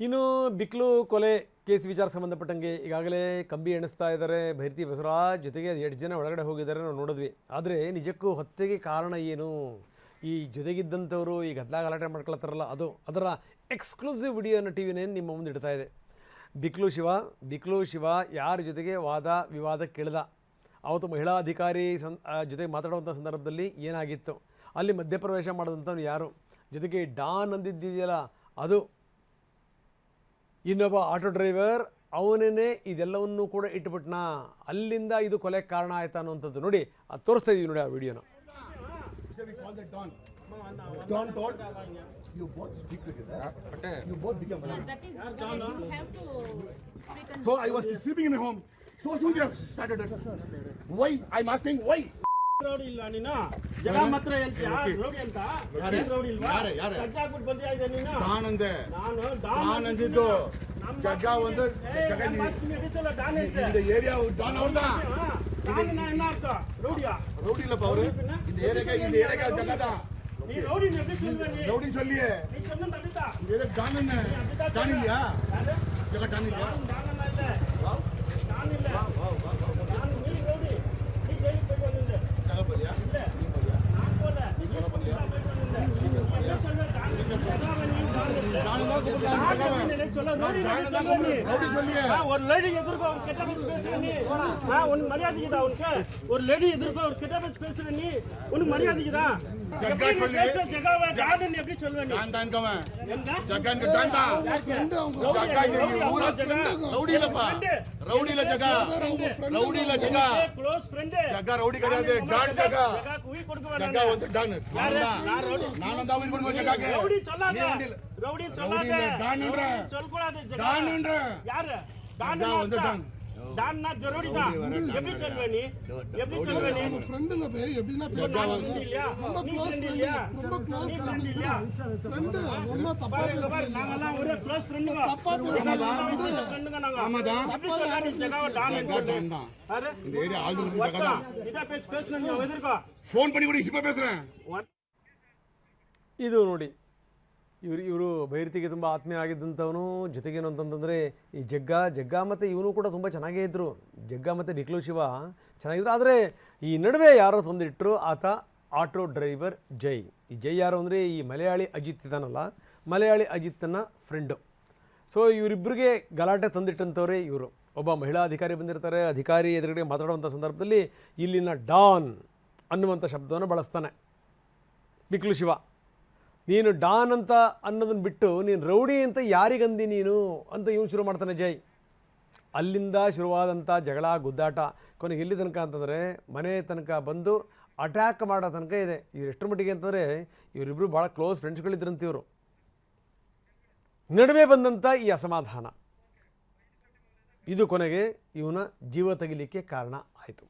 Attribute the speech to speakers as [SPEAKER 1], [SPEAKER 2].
[SPEAKER 1] ಇನ್ನು ಬಿಕ್ಲು ಕೊಲೆ ಕೇಸ್ ವಿಚಾರ ಸಂಬಂಧಪಟ್ಟಂಗೆ ಈಗಾಗಲೇ ಕಂಬಿ ಎಣಿಸ್ತಾ ಇದ್ದಾರೆ ಭೈರತಿ ಬಸವರಾಜ್, ಜೊತೆಗೆ 2 ಜನ ಒಳಗಡೆ ಹೋಗಿದ್ದಾರೆ, ನಾವು ನೋಡಿದ್ವಿ. ಆದರೆ ನಿಜಕ್ಕೂ ಹತ್ಯೆಗೆ ಕಾರಣ ಏನು, ಈ ಜೊತೆಗಿದ್ದಂಥವರು ಈ ಗಲಾಟೆ ಮಾಡ್ಕೊಳ್ತಾರಲ್ಲ ಅದರ ಎಕ್ಸ್ಕ್ಲೂಸಿವ್ ವಿಡಿಯೋನ ಟಿ ವಿ ನೈನ್ ನಿಮ್ಮ ಮುಂದೆ ಇಡ್ತಾ ಇದೆ. ಬಿಕ್ಲು ಶಿವ ಯಾರ ಜೊತೆಗೆ ವಾದ ವಿವಾದ ಕೇಳಿದ, ಅವತ್ತು ಮಹಿಳಾ ಅಧಿಕಾರಿ ಜೊತೆಗೆ ಮಾತಾಡುವಂಥ ಸಂದರ್ಭದಲ್ಲಿ ಏನಾಗಿತ್ತು, ಅಲ್ಲಿ ಮಧ್ಯಪ್ರವೇಶ ಮಾಡಿದಂಥವ್ನು ಯಾರು, ಜೊತೆಗೆ ಡಾನ್ ಅಂದಿದ್ದಿದೆಯಲ್ಲ ಅದು, ಇನ್ನೊಬ್ಬ ಆಟೋ ಡ್ರೈವರ್ ಅವನೇ ಇದೆಲ್ಲವನ್ನೂ ಕೂಡ ಇಟ್ಬಿಟ್ನಾ, ಅಲ್ಲಿಂದ ಇದು ಕೊಲೆ ಕಾರಣ ಆಯ್ತಾ ಅನ್ನುವಂಥದ್ದು ನೋಡಿ, ಅದು ತೋರಿಸ್ತಾ ಇದೀವಿ ನೋಡಿ ಆ ವಿಡಿಯೋನ.
[SPEAKER 2] Don told you both speak together. You both become one.
[SPEAKER 3] That is, you have to speak and
[SPEAKER 2] So I was sleeping in my home. So soon you have started it. Why? I'm asking why.
[SPEAKER 4] Rowdy ಇಲ್ಲ ನೀನು ಜಗ ಮಾತ್ರ ಹೇಳ್ತೀಯ rowdy ಅಂತ rowdy ಇಲ್ವಾ ಕಟ್ಟಾಕ್ಬಿಟ್ಟು ಬಂದಿಯಾ ಇದೆ ನೀನು
[SPEAKER 2] Don ಅಂದೆ
[SPEAKER 4] ನಾನು
[SPEAKER 2] ಡಾನ್ ಅಂದಿದ್ದು ಜಗ ಒಂದು ಜಗ இந்த ஏரியா ಡಾನ್ ಅವ್ರದ
[SPEAKER 4] ಡಾನ್ என்ன அர்த்தம் ரவுடியா
[SPEAKER 2] ரவுடி இல்ல பவர் இந்த ஏரியா ஜகத
[SPEAKER 4] நீ ரவுடி எப்படி சொல்லுவ நீ
[SPEAKER 2] ரவுடி சொல்லியே
[SPEAKER 4] நீ சொன்ன தப்பிதா
[SPEAKER 2] இது டான் என்ன டான் இல்லையா ஜக டான் இல்லையா
[SPEAKER 4] டான் இல்ல டான் இல்ல டான் நீ ரவுடி நீ ஜெயிலுக்கு போய் வந்தே
[SPEAKER 2] ஜக போறியா
[SPEAKER 4] இல்ல நான் போல நீ ஜெயிலுக்கு போய் வந்தே நீ சொல்ல டான்
[SPEAKER 2] ரவுடி சொல்லியே
[SPEAKER 4] ஒரு லேடி எதிர்க்க ஒரு கெட்ட பேச்சு பேசுற நீ உன் மரியாதைக்குதா உனக்கு ஒரு லேடி எதிர்க்க ஒரு கெட்ட பேச்சு பேசுற நீ உனக்கு மரியாதைக்குதா
[SPEAKER 2] ஜக்கா சொல்லி
[SPEAKER 4] ஜகாவை டான் எப்படி சொல்வே நீ
[SPEAKER 2] டான் தான் கவன்
[SPEAKER 4] என்ன
[SPEAKER 2] ஜக்காங்க டான் தான் ஜக்கா இந்த ஊரா ரவுடி இல்லப்பா ரவுடி இல்ல ஜக்கா ரவுடி இல்ல Jagga
[SPEAKER 4] close friend
[SPEAKER 2] Jagga rowdy கிடையாது டான் ஜக்கா
[SPEAKER 4] ஜகாக்கு உயிர் கொடுக்க வேண்டாம்
[SPEAKER 2] ஜக்கா வந்து டான் நான் தான் உயிர் கொடுக்க ஜக்காக்கு
[SPEAKER 4] ரவுடி சொல்லாத ரவுடி சொல்லாத
[SPEAKER 2] டான்ன்ற
[SPEAKER 4] சொல்லக்கூடாது
[SPEAKER 2] டான்ன்ற
[SPEAKER 4] யாரு டான்
[SPEAKER 2] வந்து டான்
[SPEAKER 4] டான் நான் ஜரோடி தான் எப்படி சொல்வே நீ எப்படி சொல்வே நீ
[SPEAKER 5] ஃப்ரெண்டுங்க பேரு எப்படினா பேசுவாங்க
[SPEAKER 4] இல்லையா
[SPEAKER 5] ரொம்ப
[SPEAKER 4] நீ
[SPEAKER 5] க்ளோஸ்
[SPEAKER 4] friend
[SPEAKER 5] ஃப்ரெண்ட்
[SPEAKER 4] இல்லையா
[SPEAKER 5] ரொம்ப க்ளோஸ்
[SPEAKER 4] friend இல்லையா
[SPEAKER 5] ஃப்ரெண்ட் ரொம்ப தப்பா பேசுறாங்க
[SPEAKER 4] நாங்க எல்லாம் ஒரே க்ளோஸ் ஃப்ரெண்டுங்க
[SPEAKER 5] தப்பா பேசுறாங்க
[SPEAKER 4] ஃப்ரெண்டுங்க நாங்க
[SPEAKER 2] ஆமாடா
[SPEAKER 4] எப்படி சொல்றாரு ஜகாவ டான்
[SPEAKER 2] ஜக்கா டான் தான்
[SPEAKER 4] அரே
[SPEAKER 2] இந்த ஏரியா ஆளுங்க ஜக்கா தான்
[SPEAKER 4] இதா பேசணும் நீ எதிர்க்கோ
[SPEAKER 2] ಫೋನ್ பண்ணி கூட இப்ப பேசுறேன்.
[SPEAKER 1] ಇದು ನೋಡಿ ಇವರು ಭೈರತಿಗೆ ತುಂಬ ಆತ್ಮೀಯ ಆಗಿದ್ದಂಥವನು. ಜೊತೆಗೇನು ಅಂತಂತಂದರೆ ಈ ಜಗ್ಗ ಮತ್ತು ಇವನು ಕೂಡ ತುಂಬ ಚೆನ್ನಾಗೇ ಇದ್ದರು. ಜಗ್ಗ ಮತ್ತು ಬಿಕ್ಲು ಶಿವ ಚೆನ್ನಾಗಿದ್ರು. ಆದರೆ ಈ ನಡುವೆ ಯಾರೋ ತಂದಿಟ್ಟರು, ಆತ ಆಟೋ ಡ್ರೈವರ್ ಜೈ. ಈ ಜೈ ಯಾರು ಅಂದರೆ ಈ ಮಲಯಾಳಿ ಅಜಿತ್ ಇದ್ದಾನಲ್ಲ, ಮಲಯಾಳಿ ಅಜಿತ್ತನ ಫ್ರೆಂಡು. ಸೊ ಇವರಿಬ್ಬರಿಗೆ ಗಲಾಟೆ ತಂದಿಟ್ಟಂಥವರೇ ಇವರು. ಒಬ್ಬ ಮಹಿಳಾ ಅಧಿಕಾರಿ ಬಂದಿರ್ತಾರೆ, ಅಧಿಕಾರಿ ಎದುರುಗಡೆ ಮಾತಾಡುವಂಥ ಸಂದರ್ಭದಲ್ಲಿ ಇಲ್ಲಿನ ಡಾನ್ ಅನ್ನುವಂಥ ಶಬ್ದವನ್ನು ಬಳಸ್ತಾನೆ ಬಿಕ್ಲು ಶಿವ. ನೀನು ಡಾನ್ ಅಂತ ಅನ್ನೋದನ್ನು ಬಿಟ್ಟು ನೀನು ರೌಡಿ ಅಂತ ಯಾರಿಗಂದಿ ನೀನು ಅಂತ ಇವನು ಶುರು ಮಾಡ್ತಾನೆ ಜೈ. ಅಲ್ಲಿಂದ ಶುರುವಾದಂಥ ಜಗಳ ಗುದ್ದಾಟ ಕೊನೆಗೆ ಎಲ್ಲಿ ತನಕ ಅಂತಂದರೆ ಮನೆ ತನಕ ಬಂದು ಅಟ್ಯಾಕ್ ಮಾಡೋ ತನಕ ಇದೆ. ಇವ್ರು ಎಷ್ಟರ ಮಟ್ಟಿಗೆ ಅಂತಂದರೆ ಇವರಿಬ್ಬರು ಭಾಳ ಕ್ಲೋಸ್ ಫ್ರೆಂಡ್ಸ್ಗಳಿದ್ರಂತ ಇವರು. ನಡುವೆ ಬಂದಂಥ ಈ ಅಸಮಾಧಾನ ಇದು ಕೊನೆಗೆ ಇವನ ಜೀವ ತೆಗಿಲಿಕ್ಕೆ ಕಾರಣ ಆಯಿತು.